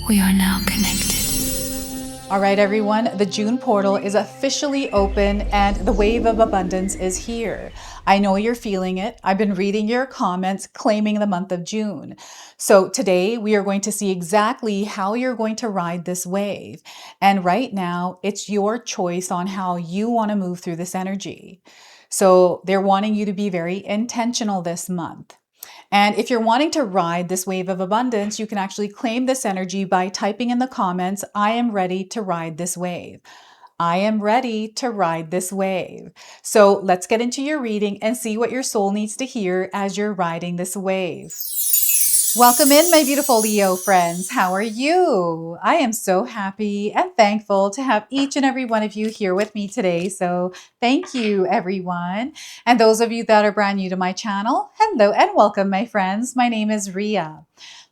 We are now connected. All right, everyone, the June portal is officially open and the wave of abundance is here. I know you're feeling it. I've been reading your comments claiming the month of June. So today we are going to see exactly how you're going to ride this wave. And right now, it's your choice on how you want to move through this energy. So they're wanting you to be very intentional this month. And if you're wanting to ride this wave of abundance, you can actually claim this energy by typing in the comments, I am ready to ride this wave. I am ready to ride this wave. So let's get into your reading and see what your soul needs to hear as you're riding this wave. Welcome in, my beautiful Leo friends. How are you? I am so happy and thankful to have each and every one of you here with me today. So thank you, everyone. And those of you that are brand new to my channel, hello and welcome, my friends. My name is Ria.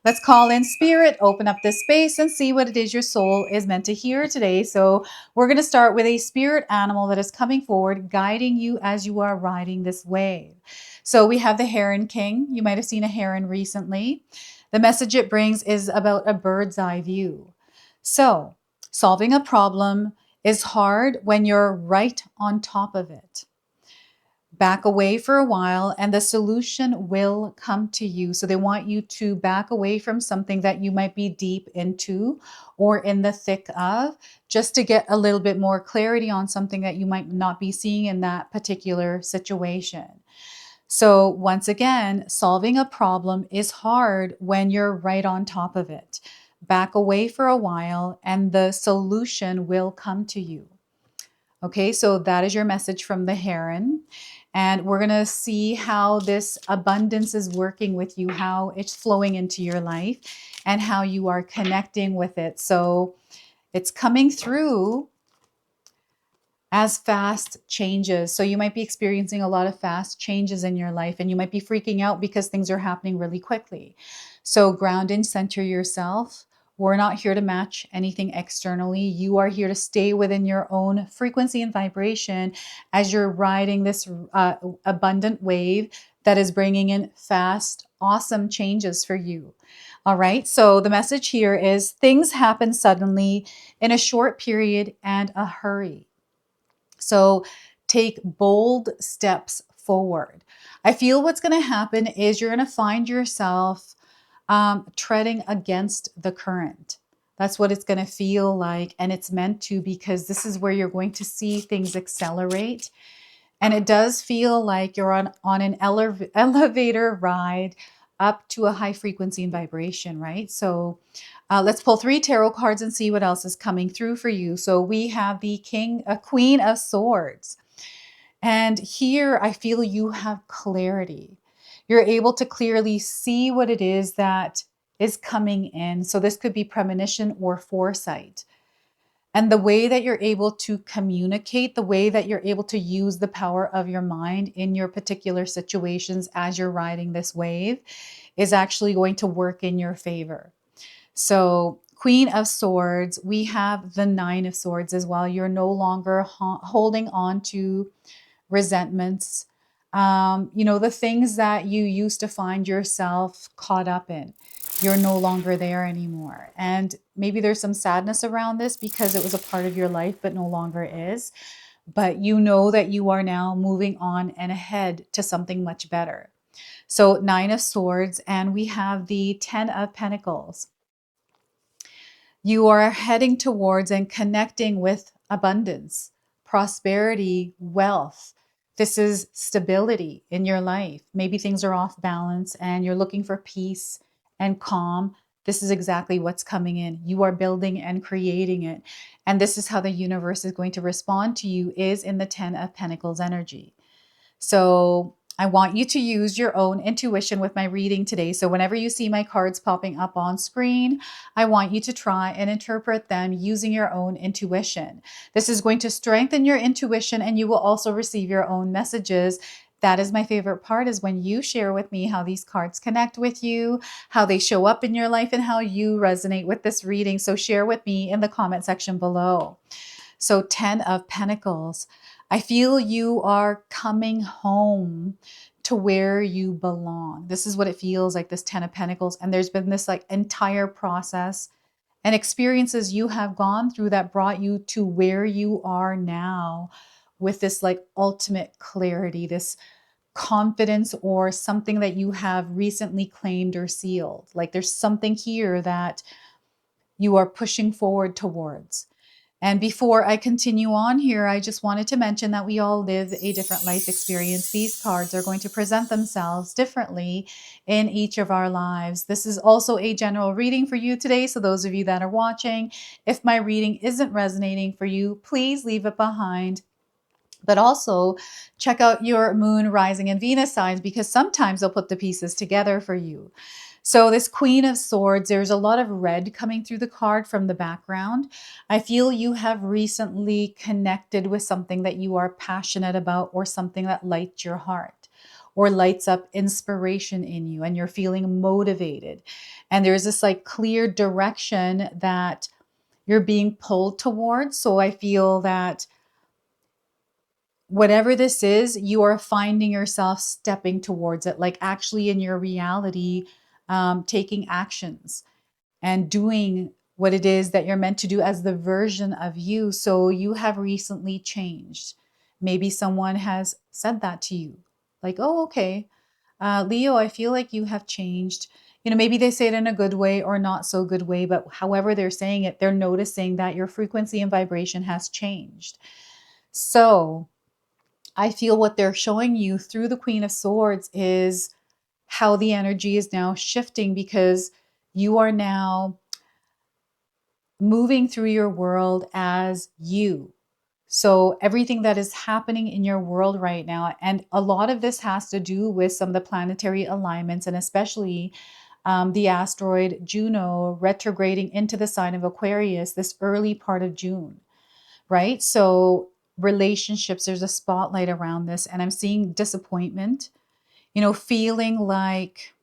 Let's call in spirit, open up this space and see what it is your soul is meant to hear today. So we're going to start with a spirit animal that is coming forward, guiding you as you are riding this wave. So we have the Heron King. You might have seen a heron recently. The message it brings is about a bird's eye view. So solving a problem is hard when you're right on top of it. Back away for a while and the solution will come to you. So they want you to back away from something that you might be deep into or in the thick of, just to get a little bit more clarity on something that you might not be seeing in that particular situation. So once again, solving a problem is hard when you're right on top of it. Back away for a while and the solution will come to you. Okay, so that is your message from the Heron. And we're going to see how this abundance is working with you, how it's flowing into your life, and how you are connecting with it. So it's coming through as fast changes. So you might be experiencing a lot of fast changes in your life and you might be freaking out because things are happening really quickly. So ground and center yourself. We're not here to match anything externally. You are here to stay within your own frequency and vibration as you're riding this abundant wave that is bringing in fast, awesome changes for you. All right. So the message here is things happen suddenly in a short period and a hurry. So take bold steps forward. I feel what's going to happen is you're going to find yourself treading against the current. That's what it's going to feel like. And it's meant to, because this is where you're going to see things accelerate. And it does feel like you're on an elevator ride up to a high frequency and vibration, right? So let's pull 3 tarot cards and see what else is coming through for you. So we have the Queen of Swords. And here I feel you have clarity. You're able to clearly see what it is that is coming in. So this could be premonition or foresight. And the way that you're able to communicate, the way that you're able to use the power of your mind in your particular situations as you're riding this wave is actually going to work in your favor. So Queen of Swords, we have the Nine of Swords as well. You're no longer holding on to resentments, the things that you used to find yourself caught up in. You're no longer there anymore. And maybe there's some sadness around this because it was a part of your life, but no longer is. But you know that you are now moving on and ahead to something much better. So Nine of Swords, and we have the Ten of Pentacles. You are heading towards and connecting with abundance, prosperity, wealth. This is stability in your life. Maybe things are off balance and you're looking for peace and calm. This is exactly what's coming in. You are building and creating it. And this is how the universe is going to respond to you, is in the 10 of Pentacles energy. So I want you to use your own intuition with my reading today. So whenever you see my cards popping up on screen, I want you to try and interpret them using your own intuition. This is going to strengthen your intuition and you will also receive your own messages. That is my favorite part, is when you share with me how these cards connect with you, how they show up in your life, and how you resonate with this reading. So share with me in the comment section below. So 10 of Pentacles. I feel you are coming home to where you belong. This is what it feels like, this 10 of Pentacles. And there's been this like entire process and experiences you have gone through that brought you to where you are now with this like ultimate clarity, this confidence, or something that you have recently claimed or sealed. Like there's something here that you are pushing forward towards. And before I continue on here, I just wanted to mention that we all live a different life experience. These cards are going to present themselves differently in each of our lives. This is also a general reading for you today. So those of you that are watching, if my reading isn't resonating for you, please leave it behind. But also check out your moon, rising, and Venus signs, because sometimes they'll put the pieces together for you. So this Queen of Swords, there's a lot of red coming through the card from the background. I feel you have recently connected with something that you are passionate about, or something that lights your heart or lights up inspiration in you, and you're feeling motivated. And there's this like clear direction that you're being pulled towards. So I feel that whatever this is, you are finding yourself stepping towards it, like actually in your reality, taking actions and doing what it is that you're meant to do as the version of you. So you have recently changed. Maybe someone has said that to you, like, oh, okay, Leo, I feel like you have changed. Maybe they say it in a good way or not so good way, but however they're saying it, they're noticing that your frequency and vibration has changed. So I feel what they're showing you through the Queen of Swords is how the energy is now shifting, because you are now moving through your world as you. So everything that is happening in your world right now, and a lot of this has to do with some of the planetary alignments, and especially the asteroid Juno retrograding into the sign of Aquarius this early part of June, right? So relationships, there's a spotlight around this, and I'm seeing disappointment, feeling like,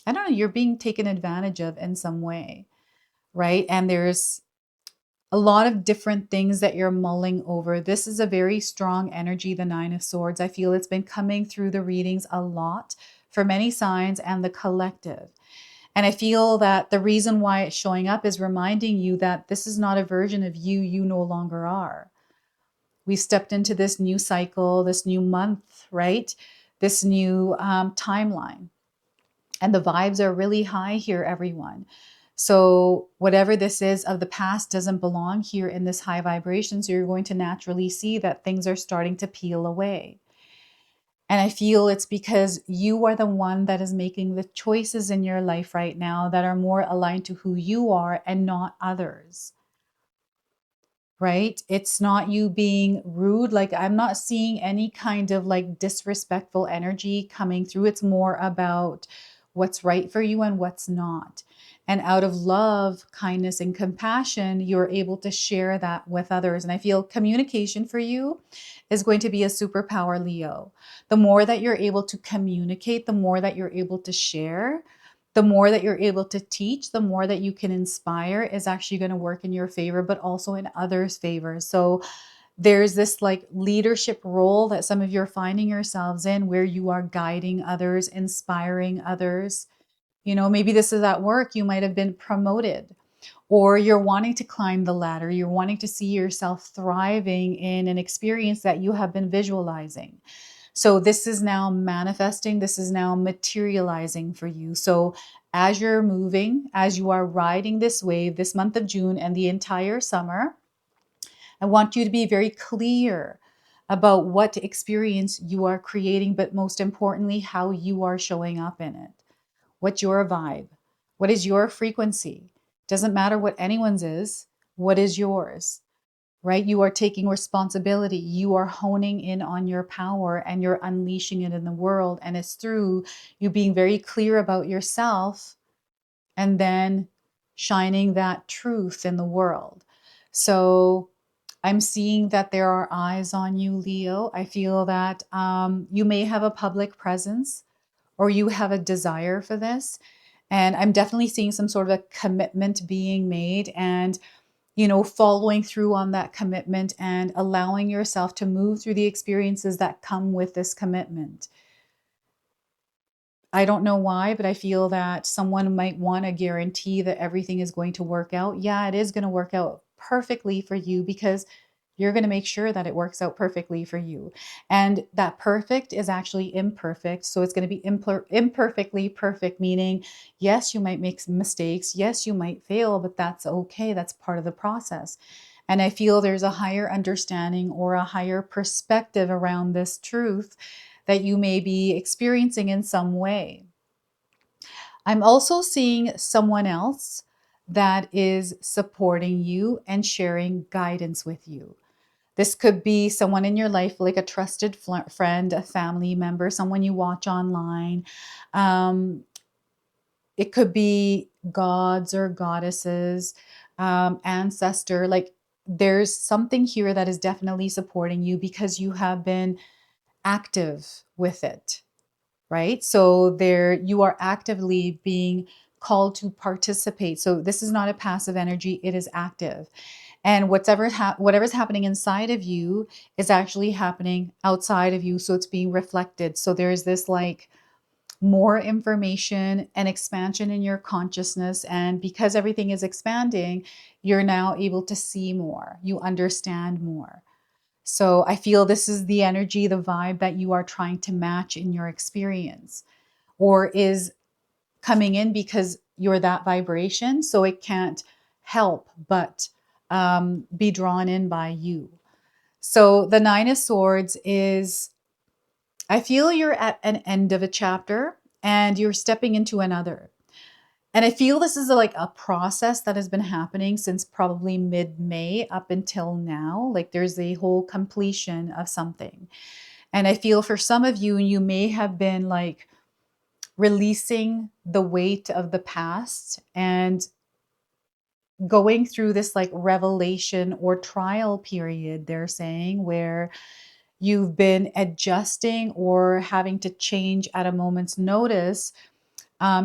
I don't know, you're being taken advantage of in some way, right? And there's a lot of different things that you're mulling over. This is a very strong energy, the Nine of Swords. I feel it's been coming through the readings a lot for many signs and the collective. And I feel that the reason why it's showing up is reminding you that this is not a version of you you no longer are. We've stepped into this new cycle, this new month, right? This new timeline. And the vibes are really high here, everyone. So whatever this is of the past doesn't belong here in this high vibration. So you're going to naturally see that things are starting to peel away. And I feel it's because you are the one that is making the choices in your life right now that are more aligned to who you are and not others. Right? It's not you being rude. Like, I'm not seeing any kind of like disrespectful energy coming through. It's more about what's right for you and what's not. And out of love, kindness, and compassion, you're able to share that with others. And I feel communication for you is going to be a superpower, Leo. The more that you're able to communicate, the more that you're able to share, the more that you're able to teach, the more that you can inspire is actually going to work in your favor, but also in others' favor. So there's this like leadership role that some of you are finding yourselves in, where you are guiding others, inspiring others. Maybe this is at work, you might have been promoted, or you're wanting to climb the ladder. You're wanting to see yourself thriving in an experience that you have been visualizing. So this is now manifesting, this is now materializing for you. So as you're moving, as you are riding this wave this month of June and the entire summer, I want you to be very clear about what experience you are creating, but most importantly, how you are showing up in it. What's your vibe? What is your frequency? Doesn't matter what anyone's is. What is yours? Right? You are taking responsibility. You are honing in on your power and you're unleashing it in the world. And it's through you being very clear about yourself and then shining that truth in the world. So I'm seeing that there are eyes on you, Leo. I feel that you may have a public presence or you have a desire for this. And I'm definitely seeing some sort of a commitment being made, and following through on that commitment and allowing yourself to move through the experiences that come with this commitment. I don't know why, but I feel that someone might want to guarantee that everything is going to work out. Yeah, it is going to work out perfectly for you because you're going to make sure that it works out perfectly for you. And that perfect is actually imperfect. So it's going to be imperfectly perfect, meaning, yes, you might make some mistakes. Yes, you might fail, but that's okay. That's part of the process. And I feel there's a higher understanding or a higher perspective around this truth that you may be experiencing in some way. I'm also seeing someone else that is supporting you and sharing guidance with you. This could be someone in your life, like a trusted friend, a family member, someone you watch online. Um, it could be gods or goddesses, ancestor. Like there's something here that is definitely supporting you because you have been active with it, right? So there you are actively being called to participate. So this is not a passive energy, it is active. And whatever's happening inside of you is actually happening outside of you, so it's being reflected. So there's this like more information and expansion in your consciousness, and because everything is expanding, you're now able to see more, you understand more. So I feel this is the energy, the vibe that you are trying to match in your experience, or is coming in because you're that vibration. So it can't help but be drawn in by you. So the Nine of Swords is, I feel you're at an end of a chapter and you're stepping into another. And I feel this is like a process that has been happening since probably mid-May up until now. Like there's a whole completion of something. And I feel for some of you, you may have been like releasing the weight of the past and going through this like revelation or trial period, they're saying, where you've been adjusting or having to change at a moment's notice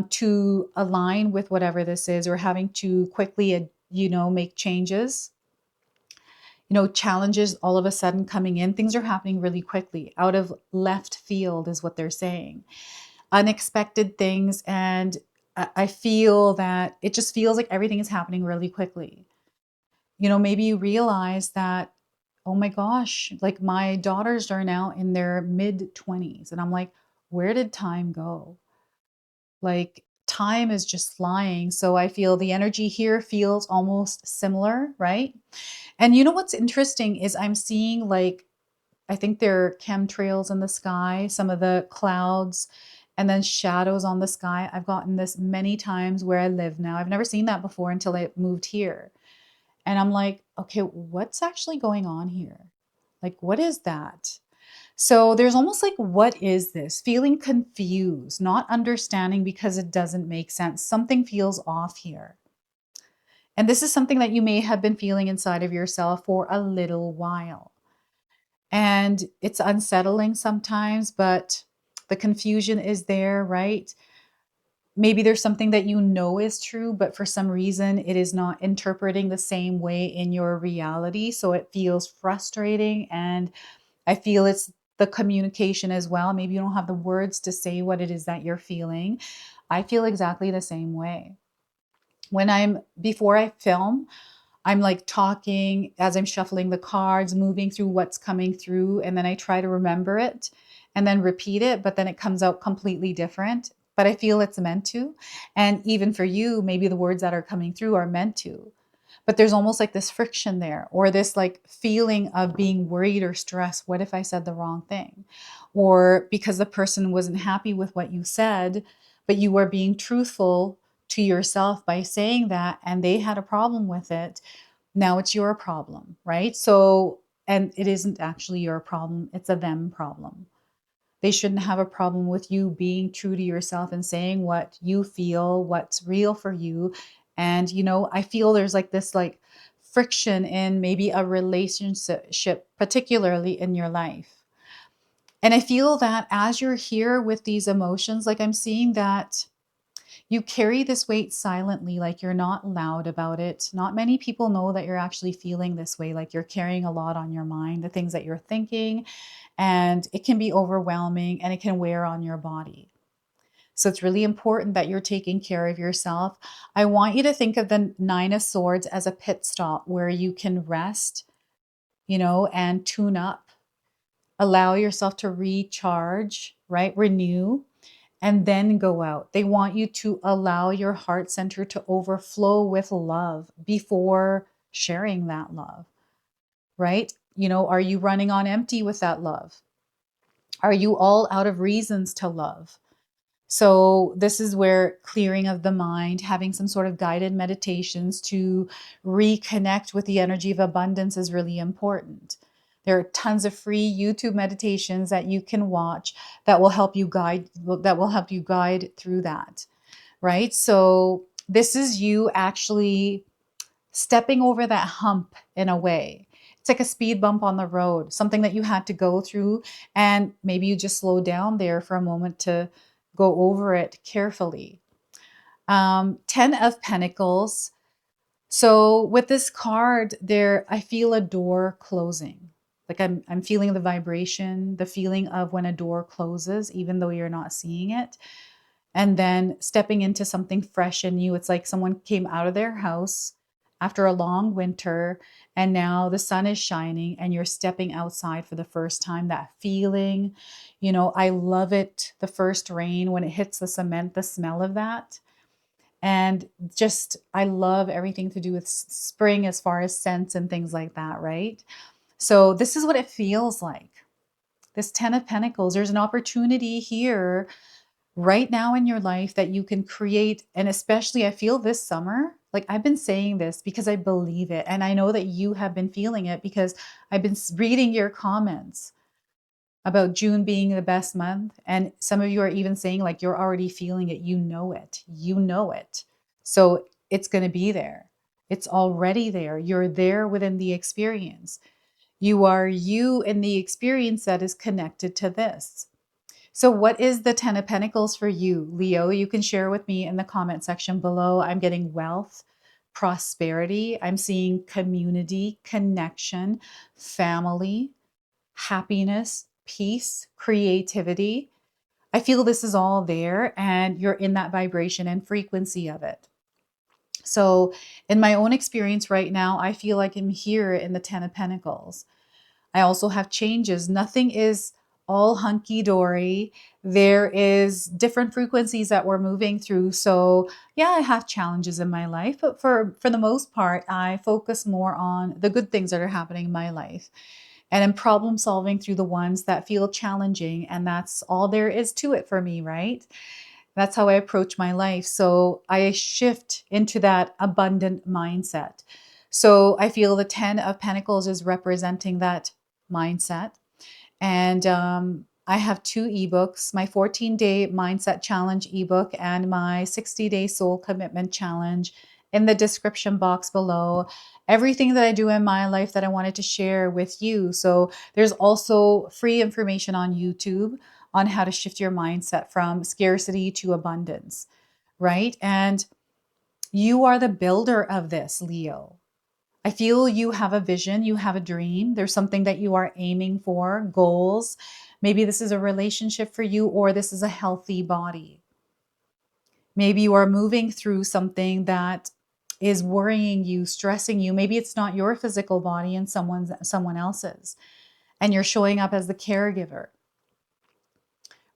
to align with whatever this is, or having to quickly, make changes. Challenges all of a sudden coming in. Things are happening really quickly, out of left field, is what they're saying. Unexpected things. And I feel that it just feels like everything is happening really quickly. Maybe you realize that, oh my gosh, like my daughters are now in their mid 20s. And I'm like, where did time go? Like time is just flying. So I feel the energy here feels almost similar, right? And you know what's interesting is I'm seeing like, I think there are chemtrails in the sky, some of the clouds, and then shadows on the sky. I've gotten this many times where I live now. I've never seen that before until I moved here. And I'm like, okay, what's actually going on here? Like, what is that? So there's almost like, what is this? Feeling confused, not understanding because it doesn't make sense. Something feels off here. And this is something that you may have been feeling inside of yourself for a little while. And it's unsettling sometimes, but the confusion is there, right? Maybe there's something that you know is true, but for some reason it is not interpreting the same way in your reality. So it feels frustrating. And I feel it's the communication as well. Maybe you don't have the words to say what it is that you're feeling. I feel exactly the same way. Before I film, I'm like talking as I'm shuffling the cards, moving through what's coming through, and then I try to remember it and then repeat it, but then it comes out completely different. But I feel it's meant to. And even for you, maybe the words that are coming through are meant to. But there's almost like this friction there, or this like feeling of being worried or stressed. What if I said the wrong thing? Or because the person wasn't happy with what you said, but you were being truthful to yourself by saying that, and they had a problem with it. Now it's your problem, right? So, and it isn't actually your problem, it's a them problem. They shouldn't have a problem with you being true to yourself and saying what you feel, what's real for you. And, I feel there's like this like friction in maybe a relationship, particularly in your life. And I feel that as you're here with these emotions, like I'm seeing that you carry this weight silently, like you're not loud about it. Not many people know that you're actually feeling this way, like you're carrying a lot on your mind, the things that you're thinking, and it can be overwhelming and it can wear on your body. So it's really important that you're taking care of yourself. I want you to think of the Nine of Swords as a pit stop where you can rest, and tune up. Allow yourself to recharge, right? Renew, and then go out. They want you to allow your heart center to overflow with love before sharing that love, right? Are you running on empty with that love? Are you all out of reasons to love? So, this is where clearing of the mind, having some sort of guided meditations to reconnect with the energy of abundance is really important. There are tons of free YouTube meditations that you can watch that will help you guide through that, right? So, this is you actually stepping over that hump in a way. It's like a speed bump on the road, something that you had to go through, and maybe you just slow down there for a moment to go over it carefully. 10 of Pentacles. So with this card there, I feel a door closing. Like I'm feeling the vibration, the feeling of when a door closes, even though you're not seeing it. And then stepping into something fresh and new. It's like someone came out of their house after a long winter and now the sun is shining and you're stepping outside for the first time. That feeling, I love it. The first rain, when it hits the cement, the smell of that. And just, I love everything to do with spring as far as scents and things like that, right? So this is what it feels like. This 10 of Pentacles, there's an opportunity here right now in your life that you can create. And especially I feel this summer, like I've been saying this because I believe it. And I know that you have been feeling it because I've been reading your comments about June being the best month. And some of you are even saying like you're already feeling it. You know it. You know it. So it's going to be there. It's already there. You're there within the experience. You are you in the experience that is connected to this. So what is the 10 of Pentacles for you, Leo? You can share with me in the comment section below. I'm getting wealth, prosperity. I'm seeing community, connection, family, happiness, peace, creativity. I feel this is all there and you're in that vibration and frequency of it. So in my own experience right now, I feel like I'm here in the 10 of Pentacles. I also have changes. Nothing is all hunky-dory. There is different frequencies that we're moving through. So yeah, I have challenges in my life, but for the most part, I focus more on the good things that are happening in my life. And I'm problem solving through the ones that feel challenging. And that's all there is to it for me, right? That's how I approach my life. So I shift into that abundant mindset. So I feel the 10 of Pentacles is representing that mindset. And I have two ebooks, my 14-day mindset challenge ebook and my 60-day soul commitment challenge in the description box below. Everything that I do in my life that I wanted to share with you. So there's also free information on YouTube on how to shift your mindset from scarcity to abundance, right? And you are the builder of this, Leo. I feel you have a vision, you have a dream. There's something that you are aiming for, goals. Maybe this is a relationship for you, or this is a healthy body. Maybe you are moving through something that is worrying you, stressing you. Maybe it's not your physical body and someone else's, and you're showing up as the caregiver,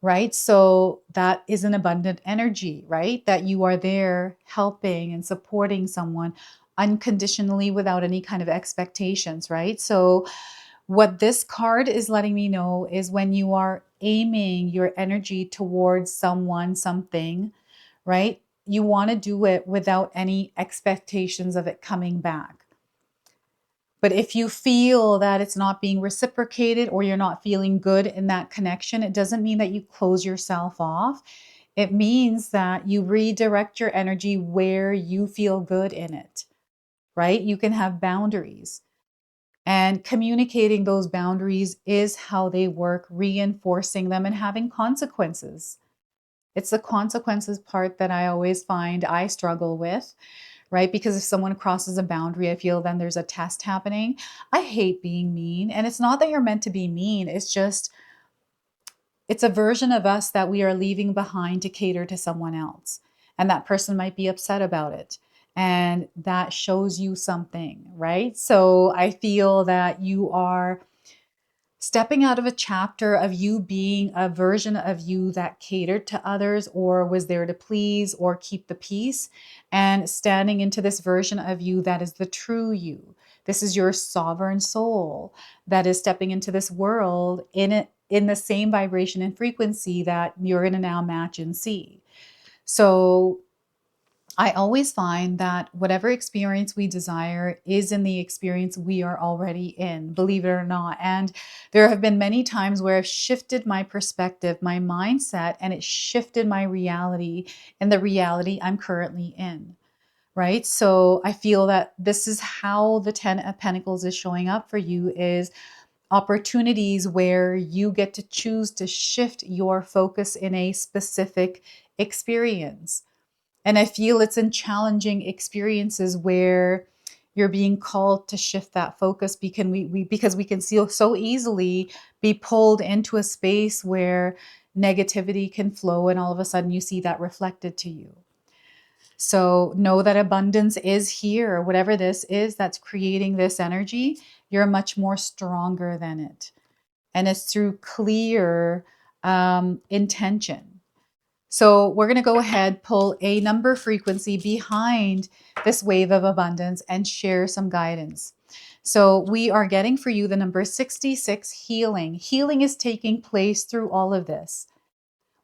right? So that is an abundant energy, right? That you are there helping and supporting someone unconditionally without any kind of expectations, right? So what this card is letting me know is when you are aiming your energy towards someone, something, right? You want to do it without any expectations of it coming back. But if you feel that it's not being reciprocated or you're not feeling good in that connection, it doesn't mean that you close yourself off. It means that you redirect your energy where you feel good in it, right? You can have boundaries. And communicating those boundaries is how they work, reinforcing them and having consequences. It's the consequences part that I always find I struggle with, right? Because if someone crosses a boundary, I feel then there's a test happening. I hate being mean. And it's not that you're meant to be mean. It's just It's a version of us that we are leaving behind to cater to someone else. And that person might be upset about it. And that shows you something, right? So I feel that you are stepping out of a chapter of you being a version of you that catered to others or was there to please or keep the peace, and standing into this version of you that is the true you. This is your sovereign soul that is stepping into this world in it, in the same vibration and frequency that you're going to now match and see. So I always find that whatever experience we desire is in the experience we are already in, believe it or not. And there have been many times where I've shifted my perspective, my mindset, and it shifted my reality and the reality I'm currently in. Right. So I feel that this is how the 10 of Pentacles is showing up for you, is opportunities where you get to choose to shift your focus in a specific experience. And I feel it's in challenging experiences where you're being called to shift that focus, because we can so easily be pulled into a space where negativity can flow, and all of a sudden you see that reflected to you. So know that abundance is here. Whatever this is that's creating this energy, you're much more stronger than it. And it's through clear intention. So we're going to go ahead, pull a number frequency behind this wave of abundance and share some guidance. So we are getting for you the number 66, healing. Healing is taking place through all of this.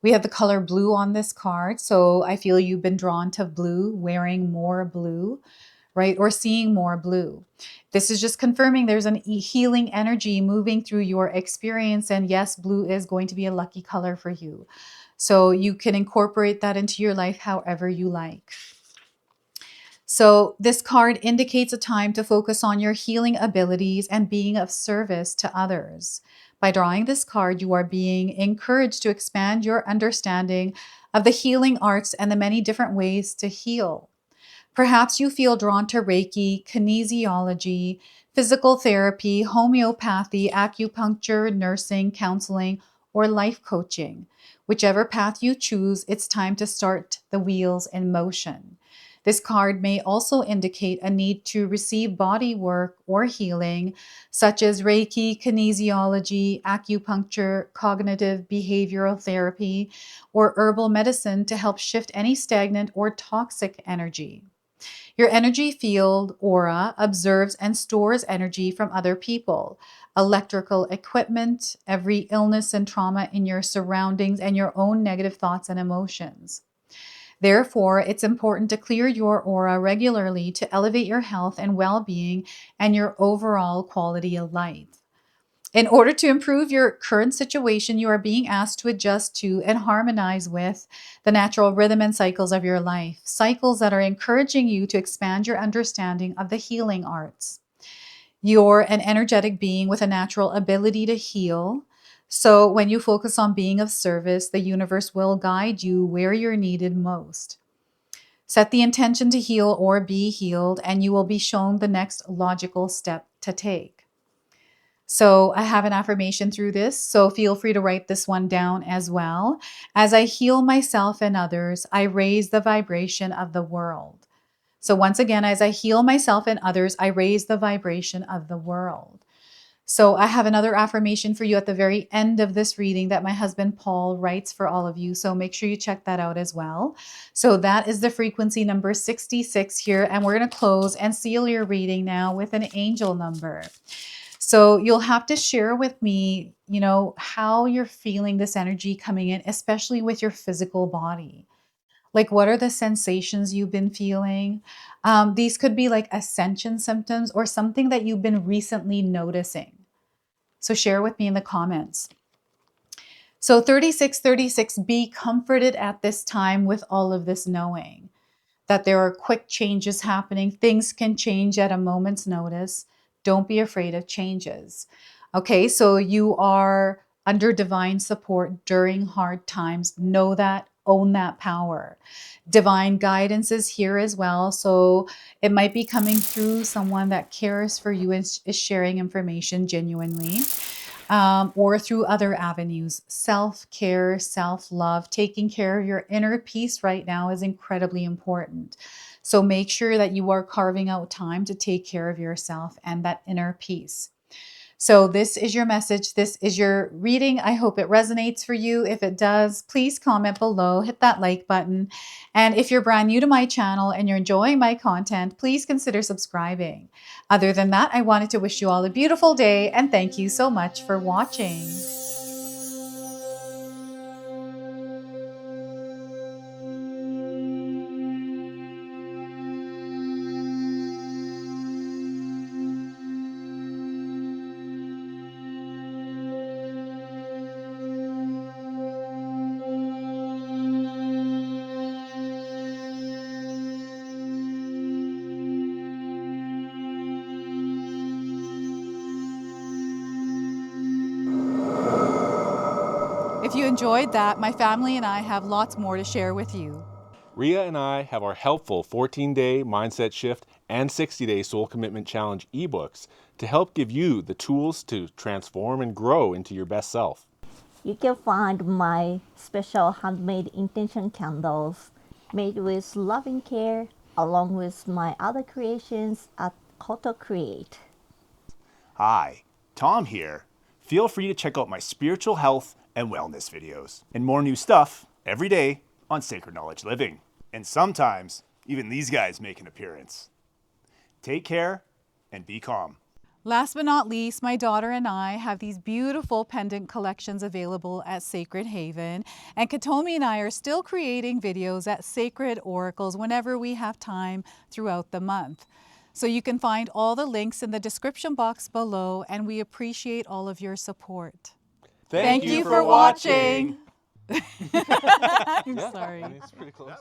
We have the color blue on this card. So I feel you've been drawn to blue, wearing more blue, right? Or seeing more blue. This is just confirming there's an healing energy moving through your experience. And yes, blue is going to be a lucky color for you. So you can incorporate that into your life however you like. So this card indicates a time to focus on your healing abilities and being of service to others. By drawing this card, you are being encouraged to expand your understanding of the healing arts and the many different ways to heal. Perhaps you feel drawn to Reiki, kinesiology, physical therapy, homeopathy, acupuncture, nursing, counseling, or life coaching. Whichever path you choose, it's time to start the wheels in motion. This card may also indicate a need to receive body work or healing, such as Reiki, kinesiology, acupuncture, cognitive behavioral therapy, or herbal medicine to help shift any stagnant or toxic energy. Your energy field aura observes and stores energy from other people, electrical equipment, every illness and trauma in your surroundings, and your own negative thoughts and emotions. Therefore, it's important to clear your aura regularly to elevate your health and well-being and your overall quality of life. In order to improve your current situation, you are being asked to adjust to and harmonize with the natural rhythm and cycles of your life, cycles that are encouraging you to expand your understanding of the healing arts. You're an energetic being with a natural ability to heal. So when you focus on being of service, the universe will guide you where you're needed most. Set the intention to heal or be healed, and you will be shown the next logical step to take. So I have an affirmation through this, so feel free to write this one down as well. As I heal myself and others, I raise the vibration of the world. So once again, as I heal myself and others, I raise the vibration of the world. So I have another affirmation for you at the very end of this reading that my husband Paul writes for all of you. So make sure you check that out as well. So that is the frequency number 66 here. And we're going to close and seal your reading now with an angel number. So you'll have to share with me, how you're feeling this energy coming in, especially with your physical body. Like, what are the sensations you've been feeling? These could be like ascension symptoms or something that you've been recently noticing. So share with me in the comments. So 3636, be comforted at this time with all of this knowing that there are quick changes happening. Things can change at a moment's notice. Don't be afraid of changes. Okay, so you are under divine support during hard times. Know that, own that power. Divine guidance is here as well. So it might be coming through someone that cares for you and is sharing information genuinely. or through other avenues. Self-care, self-love, taking care of your inner peace right now is incredibly important. So make sure that you are carving out time to take care of yourself and that inner peace. So this is your message. This is your reading. I hope it resonates for you. If it does, please comment below, hit that like button. And if you're brand new to my channel and you're enjoying my content, please consider subscribing. Other than that, I wanted to wish you all a beautiful day and thank you so much for watching. If you enjoyed that, my family and I have lots more to share with you. Ria and I have our helpful 14-day mindset shift and 60-day soul commitment challenge ebooks to help give you the tools to transform and grow into your best self. You can find my special handmade intention candles made with loving care along with my other creations at Koto Create. Hi, Tom here. Feel free to check out my spiritual health and wellness videos and more new stuff every day on Sacred Knowledge Living. And sometimes even these guys make an appearance. Take care and be calm. Last but not least, my daughter and I have these beautiful pendant collections available at Sacred Haven. And Katomi and I are still creating videos at Sacred Oracles whenever we have time throughout the month. So you can find all the links in the description box below, and we appreciate all of your support. Thank you for watching. I'm sorry. It's pretty close.